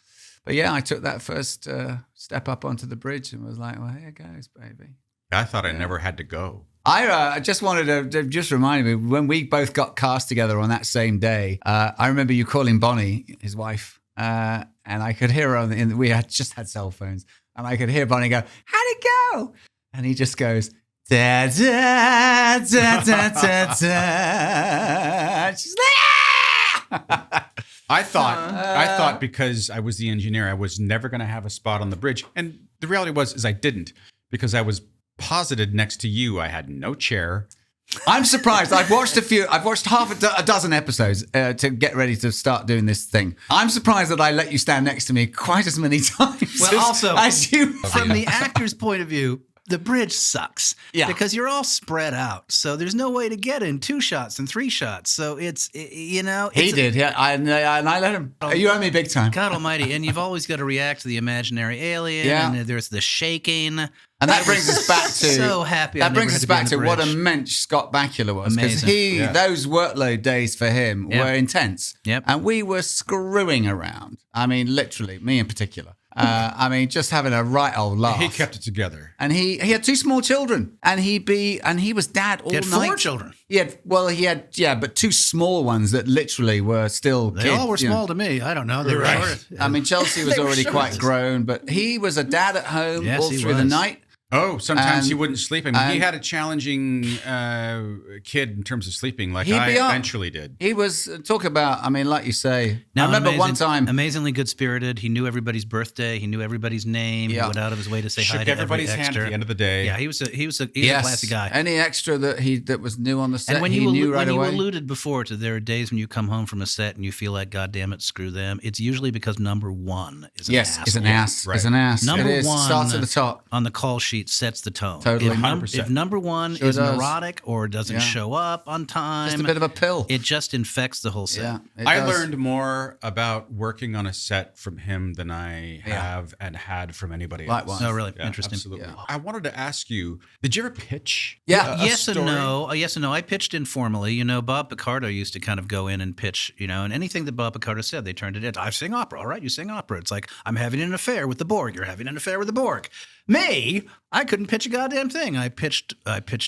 But yeah, I took that first step up onto the bridge and was like, well, here goes, baby. I thought I never had to go. I just wanted to just remind me, when we both got cast together on that same day, I remember you calling Bonnie, his wife, and I could hear her we had just had cell phones, and I could hear Bonnie go, how'd it go? And he just goes, da da da da da da. She's like, ah! I thought because I was the engineer, I was never going to have a spot on the bridge. And the reality is I didn't, because I was posited next to you. I had no chair. I'm surprised. I've watched half a dozen episodes to get ready to start doing this thing. I'm surprised that I let you stand next to me quite as many times. Well, also, as you. from the actor's point of view, the bridge sucks. Yeah. Because you're all spread out. So there's no way to get in 2 shots and 3 shots. So it's. He did, yeah. And I let him. You owe me big time. God almighty. And you've always got to react to the imaginary alien. Yeah. And there's the shaking. And that brings us back to So happy. That brings us back to what a mensch Scott Bakula was, because Amazing. those workload days for him Yep. were intense. Yep. And we were screwing around. I mean, literally, me in particular. Just having a right old laugh. He kept it together. And he had 2 small children, and he was dad all He had night. 4 children. He had but 2 small ones that literally were still They kids, all were you know. small to me. I don't know. They were short. I mean, Chelsea was They were already short. quite grown, but he was a dad at home Yes, all he through the was. night. Oh, sometimes And- he wouldn't sleep. I mean, he and- had a challenging kid in terms of sleeping, like He'd I be up. eventually did. He was, talk about, I mean, like you say, Now, I remember one time. amazingly good spirited. He knew everybody's birthday. He knew everybody's name. Yeah. He went out of his way to say hi Shook to everybody's every hand extra. at the end of the day. Yeah, he was a Yes, classy guy. any extra that was new on the set, And when he you knew right when you away. alluded before to there are days when you come home from a set and you feel like, God damn it, screw them. It's usually because number 1 is an Yes, asshole. it's an ass. Right. It's an ass. Number it is. 1 Starts at the top. on the call sheet sets the tone. Totally, If number 1 Sure is does. neurotic or doesn't Yeah. show up on time, Just a bit of a pill. it just infects the whole set. Yeah, it I does. learned more about working on a set from him than I have and had from anybody else. Likewise. Oh, really? Yeah, Interesting. Absolutely. Yeah. I wanted to ask you, did you ever pitch? Yeah. a Yes and story? no. Yes and no. I pitched informally. You know, Bob Picardo used to kind of go in and pitch, and anything that Bob Picardo said, they turned it into, I sing opera. All right, you sing opera. It's like, I'm having an affair with the Borg. You're having an affair with the Borg. Me, I couldn't pitch a goddamn thing. I pitched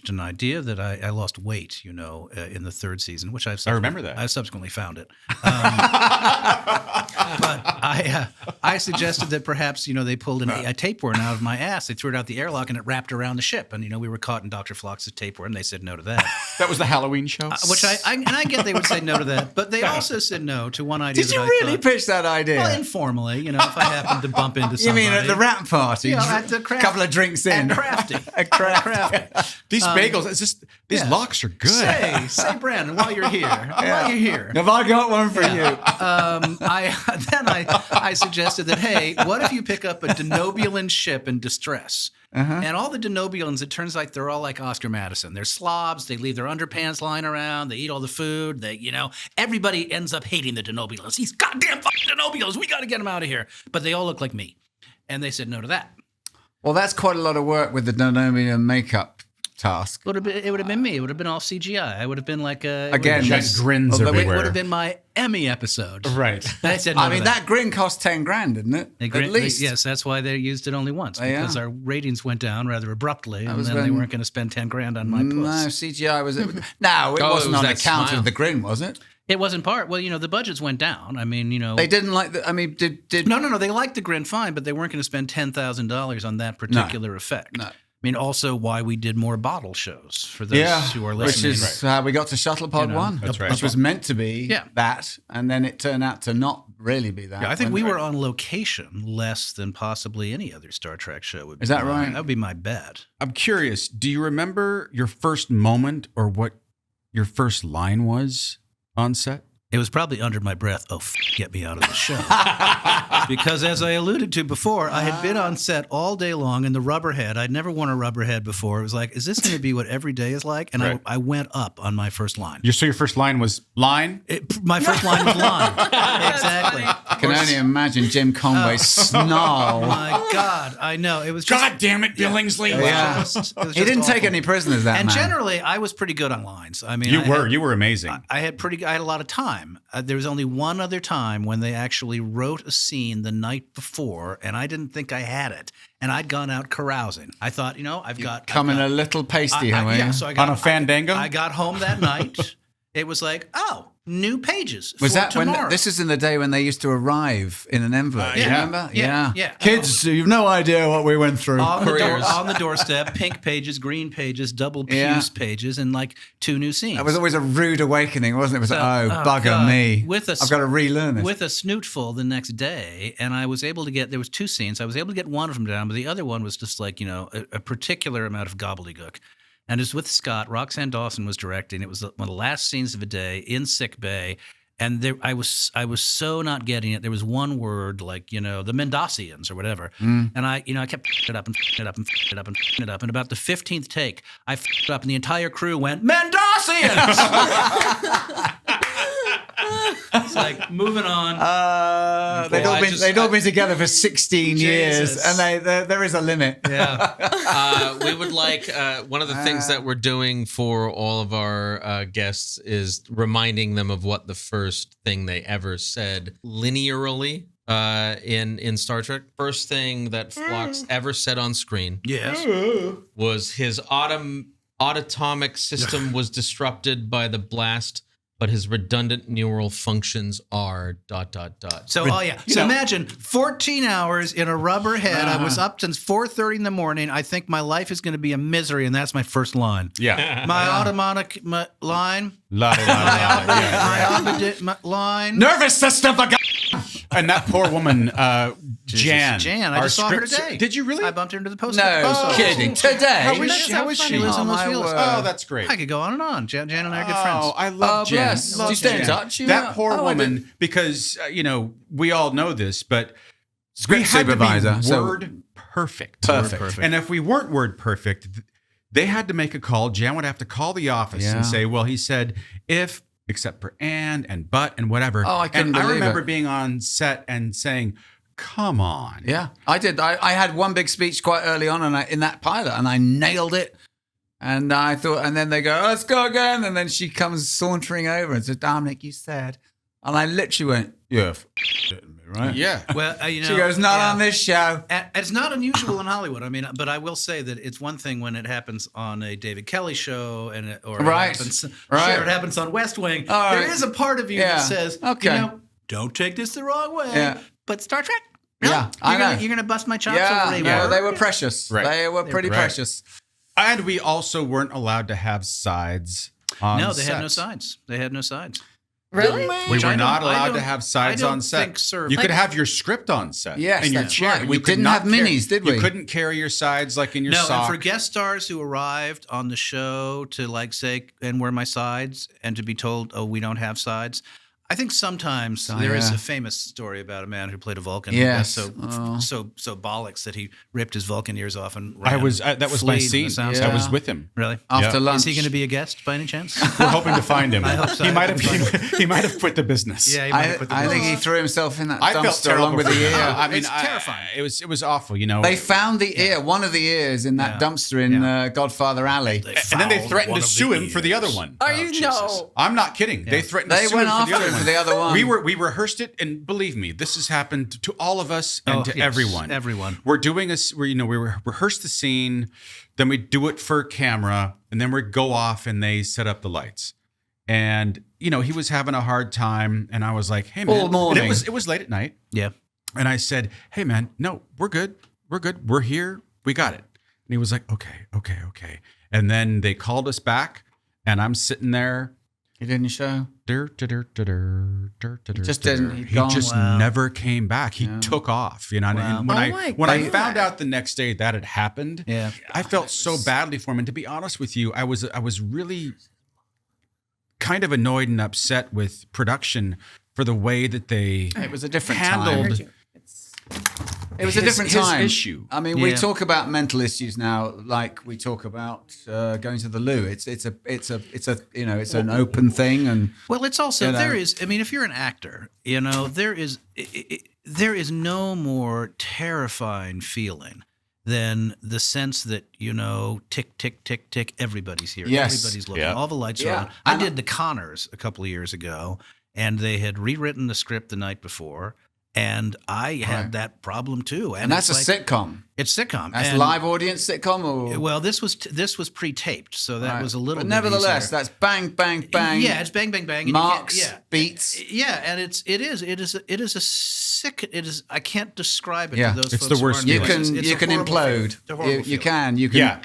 an idea that I lost weight, in the 3rd season, which I remember that. I subsequently found it. But I suggested that perhaps, they pulled a tapeworm out of my ass. They threw it out the airlock and it wrapped around the ship. And, we were caught in Dr. Phlox's tapeworm. They said no to that. That was the Halloween show? Which I get they would say no to that. But they also said no to one idea Did that you I really thought, pitch that idea? well, informally, if I happened to bump into you somebody. mean at the rap party? At the craft. couple of drinks in. And crafty. A craft. Crafty. These bagels, these yeah. locks are good. Say, Brandon, while you're here. While you're here. Have I got one for you? I suggested that, hey, what if you pick up a Denobulan ship in distress? And all the Denobulans, it turns like they're all like Oscar Madison. They're slobs. They leave their underpants lying around. They eat all the food. Everybody ends up hating the Denobulans. These goddamn fucking Denobulans. We got to get them out of here. But they all look like me. And they said no to that. Well, that's quite a lot of work with the Denomian makeup task. It would have been me. It would have been all CGI. I would have been like a... Again, Just grins although everywhere. It would have been my Emmy episode. Right. I said no I to mean, that grin cost 10 grand, didn't it? At least. Yes, that's why they used it only once, Yeah. because our ratings went down rather abruptly, and was then they when- weren't going to spend 10 grand on my No, puss. CGI was. No, it Oh, it wasn't was on that account smile. of the grin, was it? It wasn't part. Well, the budgets went down. I mean, They didn't like the. I mean, did No. They liked the grin fine, but they weren't going to spend $10,000 on that particular effect. No. I mean, also why we did more bottle shows for those who are which listening. is how we got to Shuttlepod 1. That's right. Which was meant to be Yeah. that, and then it turned out to not really be that. Yeah, I think we wouldn't were it? on location less than possibly any other Star Trek show would be. Is that right? That would be my bet. I'm curious. Do you remember your first moment or what your first line was on set? It was probably under my breath, get me out of the show. Because as I alluded to before, I had been on set all day long in the rubber head. I'd never worn a rubber head before. It was like, is this going to be what every day is like? And Right. I went up on my first line. So your first line was line? My first line was line. Exactly. I can only imagine Jim Conway's snarl. Oh my God, I know. It was just, God damn it, Billingsley. it was Yeah. just- it was He just didn't take awful. any prisoners, that And man. generally, I was pretty good on lines. I mean, You were amazing. I had a lot of time. There was only one other time when they actually wrote a scene the night before, and I didn't think I had it. And I'd gone out carousing. I thought, I've got Coming a little pasty, huh? yeah. So I got On a fandango? I got home that night. It was like, oh, new pages. Was for that tomorrow. when this is in the day when they used to arrive in an envelope? Do you yeah. remember? Yeah. Kids, you've no idea what we went through. on Couriers. the doorstep, pink pages, green pages, double Yeah. puce pages, and like 2 new scenes. That was always a rude awakening, wasn't it? It was like, oh, bugger God. me. With I've got to relearn this. With a snootful the next day, and I was able to get, there was 2 scenes. I was able to get one of them down, but the other one was just like, a particular amount of gobbledygook. And it was with Scott. Roxanne Dawson was directing. It was one of the last scenes of the day in sick bay. And I was so not getting it. There was one word like, the Mendocians or whatever. And I kept it up and it up and it up and it up. And about the 15th take, I it up and the entire crew went, Mendocians! It's like, moving on. They'd all been together for 16 years, Jesus. and there is a limit. Yeah. We would like one of the things that we're doing for all of our guests is reminding them of what the first thing they ever said linearly in Star Trek. First thing that Phlox ever said on screen Yes. was his autonomic system was disrupted by the blast, but his redundant neural functions are ... So, So imagine 14 hours in a rubber head. I was up since 4:30 in the morning. I think my life is going to be a misery, and that's my first line. Yeah. My automatic line. La, la, la, la, yeah. My obedient line. Nervous system. And that poor woman, Jan. Jan, I our just saw her script- today. Did you really? I bumped her into the post. No kidding. Today. How is That's she? so How is funny. she? She lives in Oh, Los my Feliz. word. Oh, that's great. I could go on and on. Jan and I are good friends. Oh, I love Jan. bless. Love Do you stay in Jan. touch? That poor I woman, didn't. because, we all know this, but Script we had supervisor, to be so- word perfect. Perfect. And if we weren't word perfect, they had to make a call. Jan would have to call the office Yeah. and say, well, he said if, except for and but, and whatever. Oh, I couldn't and I believe remember it. being on set and saying, come on. Yeah, I did. I had one big speech quite early on, in that pilot, and I nailed it. And I thought, and then they go, let's go again. And then she comes sauntering over and says, Dominic, you said. And I literally went, yeah, right? Yeah. Well, She goes, not on this show. And it's not unusual in Hollywood. I mean, but I will say that it's one thing when it happens on a David Kelly show, or Right. it happens, Right. sure, it happens on West Wing. All There right. is a part of you Yeah. that says, Okay. don't take this the wrong way. Yeah. But Star Trek, really? Yeah, I know. You're gonna bust my chops Yeah, over a no, word? they were precious. Right. They were pretty Right. precious. And we also weren't allowed to have sides on No, they had no sets. sides. They had no sides. Really? We Which were I not don't- I allowed to don't- have sides I don't on set. think served- You could Like- have your script on set. Yes, in your that's chair. right. but We you could didn't not have minis, did we? You couldn't carry your sides like in your No, sock. and for guest stars who arrived on the show to say, and where are my sides, and to be told, oh, we don't have sides. I think sometimes there is yeah. a famous story about a man who played a Vulcan. Yes. Who got so bollocks that he ripped his Vulcan ears off and I ran, was that was my fleed from the scene. soundstage. I was with him. Really? After Yeah. lunch. Is he going to be a guest by any chance? We're hoping to find him. I hope so. He I might hope have he might have quit the business. Yeah, he might have put the I think he business. threw himself in that I felt dumpster terrible along with for the him. ear. I mean, It's terrifying. It was awful. They found the ear, one of the ears in that Yeah. dumpster in Godfather Alley. and then they found threatened one to of sue the him for the other ears. one. Are you? No. I'm not kidding. They threatened to They sue went him for after the other him one. for the other one. We rehearsed it, and believe me, this has happened to all of us and Oh, to yes, everyone. everyone. We're doing we rehearse the scene, then we do it for camera, and then we go off and they set up the lights. And he was having a hard time, and I was like, "Hey man," All morning. And it was late at night, Yeah. and I said, "Hey man, no, we're good, we're here, we got it." And he was like, "Okay." And then they called us back, and I'm sitting there. He didn't show. He just didn't. He'd He gone. just never came back. He took off, you know. Wow. And when I found out the next day that had happened, Yeah. I felt so badly for him. And to be honest with you, I was really kind of annoyed and upset with production for the way that they It was a different handled time. It was a different his time. issue. I mean, we Yeah. talk about mental issues now, like we talk about going to the loo. It's an open thing, and Well, it's also You know. there is. I mean, if you're an actor, you know there is no more terrifying feeling than the sense that tick tick tick tick. Everybody's here. Yes. Everybody's looking. Yeah. All the lights Yeah. are on. I And did The Connors a couple of years ago, and they had rewritten the script the night before, and I had Right. that problem too. and that's a it's like, sitcom. It's sitcom. That's and- live audience sitcom, or Well, this was pre-taped, so that Right. was a little. But bit nevertheless, easier. that's bang, bang, bang. Yeah, it's bang, bang, bang. and you marks, can't- yeah. beats. Yeah, and it is a sick. It is. I can't describe it Yeah. to those It's folks the worst who aren't feeling. doing it. It's You a can horrible implode. feeling. It's a horrible You feeling. can. Yeah,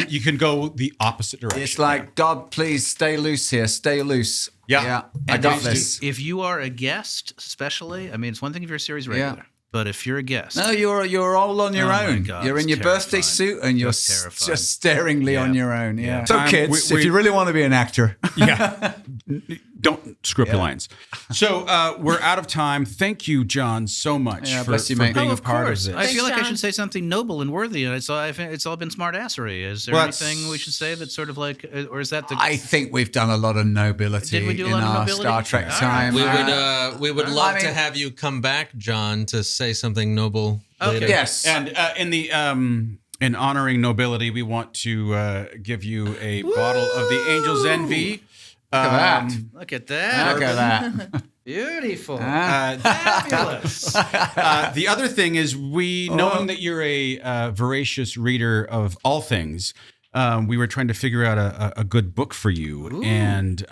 you can go the opposite direction. It's like, God, please stay loose here. Stay loose. Yeah. I And got if- this. If you are a guest, especially, I mean, it's one thing if you're a series regular, but if you're a guest, No, you're all on your Oh my own. God, you're in it's your birthday terrifying. suit and you're It's terrifying. just staringly on your own. Yeah. Yeah. So, kids, if you really want to be an actor, Yeah. Don't screw up your lines. So we're out of time. Thank you, John, so much Yeah, for bless you, mate. being Oh, a of part course. of I this. feel like I John. should say something noble and worthy, and it's all been smartassery. Is there Well, anything we should say that's sort of like, or is that the? I think we've done a lot of nobility Did we do a in lot of our nobility? Star Trek All right. time. We would I love mean- to have you come back, John, to say something noble later. Yes. And in honoring nobility, we want to give you a bottle of the Angel's Envy. Look at that. Look at that! Look at that. Beautiful, Uh, fabulous. the other thing is, knowing that you're a voracious reader of all things, we were trying to figure out a good book for you. And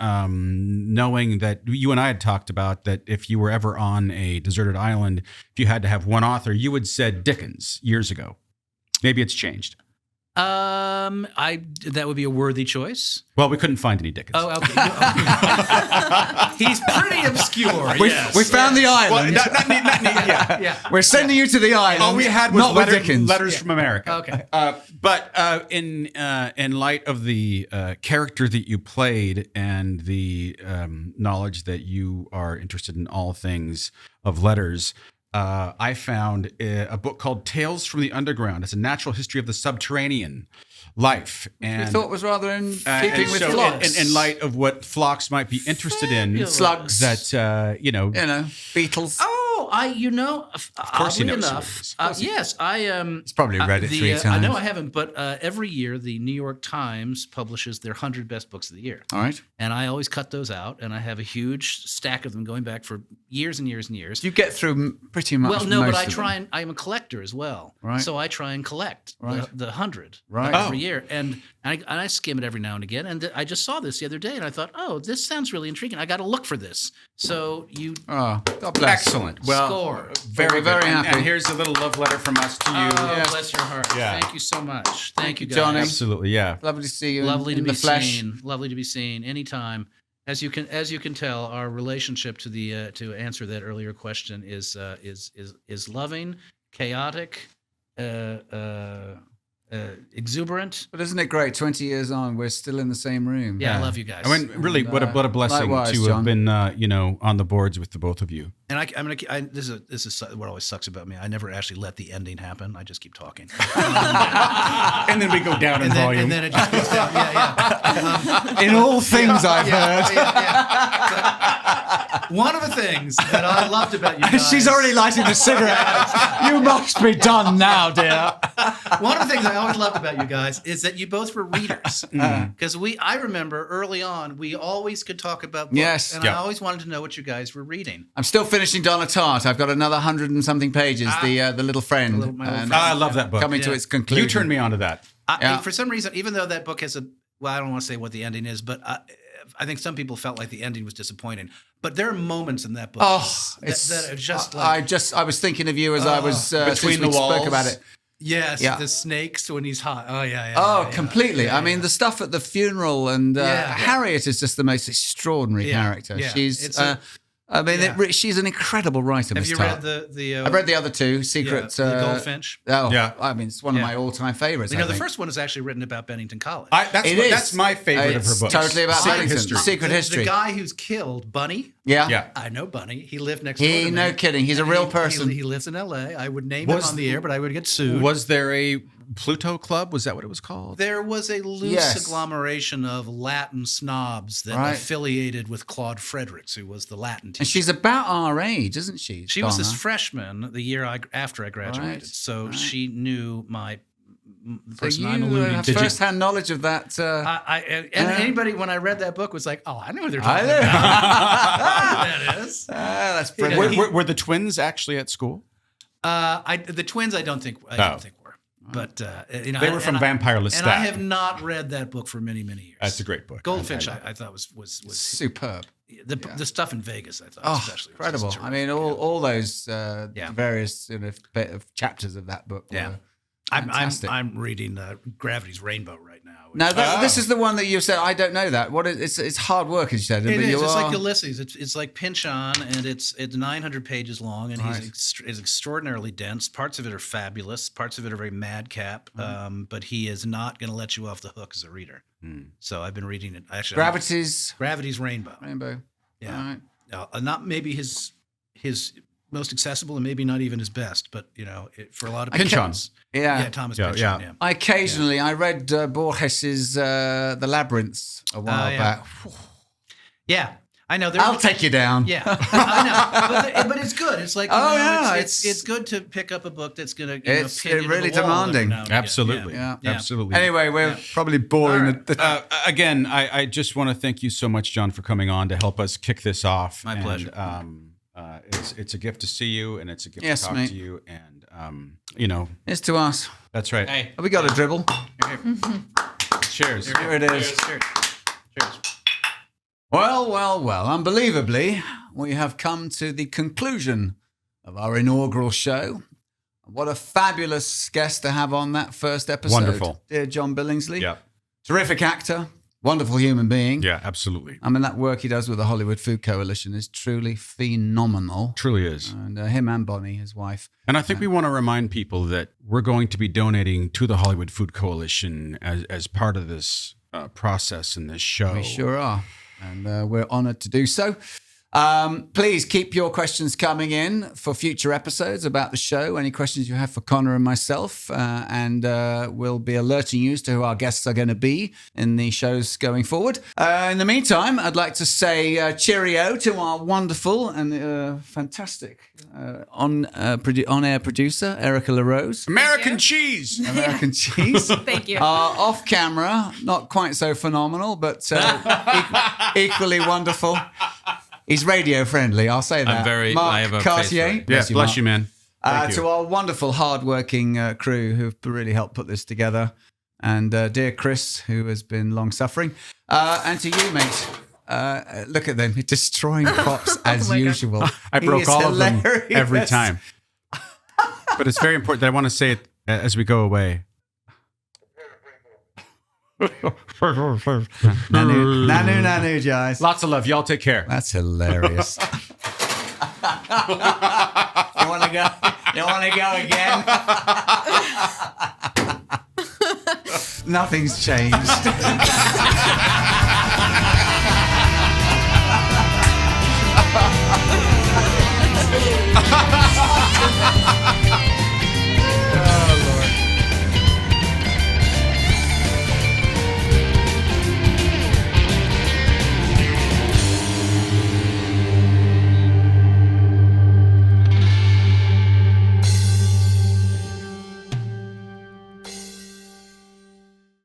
knowing that you and I had talked about that if you were ever on a deserted island, if you had to have one author, you had said Dickens years ago. Maybe it's changed. That would be a worthy choice. Well, we couldn't find any Dickens. Oh, okay. He's pretty obscure. We found the island. Yeah. We're sending you to the island. All we had was not with Dickens. letters from America. Okay. But in light of the character that you played and the knowledge that you are interested in all things of letters, I found a book called Tales from the Underground. It's a natural history of the subterranean life. And We thought was rather in keeping and with so Phlox. in light of what Phlox might be interested in, Slugs. that Beatles. Of course he knows enough. who it is. Yes, I He's probably read it 3 times. I know I haven't, but every year the New York Times publishes their 100 best books of the year. All right. And I always cut those out, and I have a huge stack of them going back for years and years and years. You get through pretty much Well, no, most but I of try them. and I'm a collector as well. Right. So I try and collect Right. the 100 Right. every year, and I skim it every now and again. And I just saw this the other day, and I thought, oh, this sounds really intriguing. I got to look for this. So you Oh, God bless. excellent. Well, score. very, Very good. And- happy. And here's a little love letter from us to you. Oh, bless your heart. Yeah. Thank you so much. Thank you, guys. Johnny. Absolutely, yeah. Lovely to see you Lovely in to the be flesh. seen. Lovely to be seen anytime. As you can tell, our relationship to the to answer that earlier question is loving, chaotic, exuberant. But isn't it great? 20 years on, we're still in the same room. Yeah, I love you guys. I mean, really, what a blessing Likewise, to John. have been, on the boards with the both of you. And this is what always sucks about me. I never actually let the ending happen. I just keep talking. And then we go down in volume. And then it just goes down. Yeah. In all things I've heard. Yeah. One of the things that I loved about you guys. She's already lighting the cigarette. You must be done now, dear. One of the things I always loved about you guys is that you both were readers. Because I remember early on, we always could talk about books. Yes. And Yeah. I always wanted to know what you guys were reading. I'm still finishing Donna Tartt. I've got another 100 and something pages. The little friend. My little And friend. I love that book. coming to Yeah. its conclusion. You turned me on to that. Yeah. For some reason, even though that book has I don't want to say what the ending is, but I think some people felt like the ending was disappointing. But there are moments in that book Oh, that are just like. I was thinking of you as I was Between since we the walls. spoke about it. Yes, Yeah. the snakes when he's hot. Oh yeah. Oh, yeah, completely. yeah, I mean, the stuff at the funeral and Harriet is just the most extraordinary Yeah, character. yeah. She's, It's a- she's an incredible writer. Have Miss you Tart. read the? I've read the other two, Secret. the Goldfinch. Oh, Yeah. I mean, it's one of Yeah. my all-time favorites. You know, I the think. first one is actually written about Bennington College. That's my favorite of her It's books. totally about Secret Bennington. History. Secret the History. guy who's killed Bunny. Yeah. Yeah. I know Bunny. He lived next door to me. No kidding. He's a real person. He lives in L.A. I would name him on the air, but I would get sued. Was there a Pluto Club? Was that what it was called? There was a loose Yes. agglomeration of Latin snobs that Right. affiliated with Claude Fredericks, who was the Latin teacher. And she's about our age, isn't she? She was this Donna? freshman the year after I graduated, Right, so right. she knew the So person you I'm alluding have to. first-hand knowledge of that. Anybody when I read that book was like, "Oh, I know who they're I talking know. about." I know who that is. That's Yeah. brilliant. Were the twins actually at school? The twins, I don't think were, but you know, They were from Vampire Lestat. and I have not read that book for many, many years. That's a great book. Goldfinch, I thought was Superb. the stuff in Vegas. I thought Oh, especially was just incredible. I terrific. mean, all those Yeah. various chapters of that book. Yeah. Were I'm fantastic. I'm reading Gravity's Rainbow right now. which- Now, this is the one that you said. I don't know that. What is, it's hard work, as you said. It but is. you It's are, like Ulysses. It's like Pynchon, and it's 900 pages long, and Right. is extraordinarily dense. Parts of it are fabulous. Parts of it are very madcap. Mm-hmm. But he is not going to let you off the hook as a reader. So I've been reading it. Actually, Gravity's Rainbow. Rainbow. Yeah. All right. Not maybe his most accessible, and maybe not even his best, but you know, for a lot of Pynchon. people, Yeah. Thomas Yeah, Pynchon. yeah. Yeah. I occasionally I read Borges's The Labyrinth a while yeah. back. Yeah, I know. I'll take you down. Yeah, I know, but it's good. It's like it's it's good to pick up a book that's gonna It's pin you to the really wall every demanding. now and again. Absolutely. Yeah. Absolutely. Anyway, we're probably boring. All right. Again, I just want to thank you so much, John, for coming on to help us kick this off. My pleasure. It's a gift to see you, and it's a gift Yes, to talk mate. to you. And you know, It's to us. that's right. Hey. Have we got a dribble? Cheers. Here it is. Cheers. Well. Unbelievably, we have come to the conclusion of our inaugural show. What a fabulous guest to have on that first episode. Wonderful. Dear John Billingsley. Yeah. Terrific actor. Wonderful human being. Yeah. Absolutely. I mean, that work he does with the Hollywood Food Coalition is truly phenomenal. Truly is. And him and Bonnie, his wife. And I think we want to remind people that we're going to be donating to the Hollywood Food Coalition as part of this process in this show. We sure are. And we're honored to do so. Please keep your questions coming in for future episodes about the show. Any questions you have for Connor and myself. And we'll be alerting you as to who our guests are going to be in the shows going forward. In the meantime, I'd like to say cheerio to our wonderful and fantastic on-air producer, Erica LaRose. American cheese. American cheese. Thank you. Off camera, not quite so phenomenal, but equally wonderful. He's radio friendly, I'll say that. Mark I have a face Cartier. for it. Yeah, bless you, Mark. man. Thank you. To our wonderful, hard-working crew who've really helped put this together. And dear Chris, who has been long-suffering. And to you, mate. Look at them, destroying props as my God. usual. I He broke is all of them hilarious. every time. But it's very important that I want to say it as we go away. Nanu, guys. Lots of love. Y'all take care. That's hilarious. You want to go? You want to go again? Nothing's changed.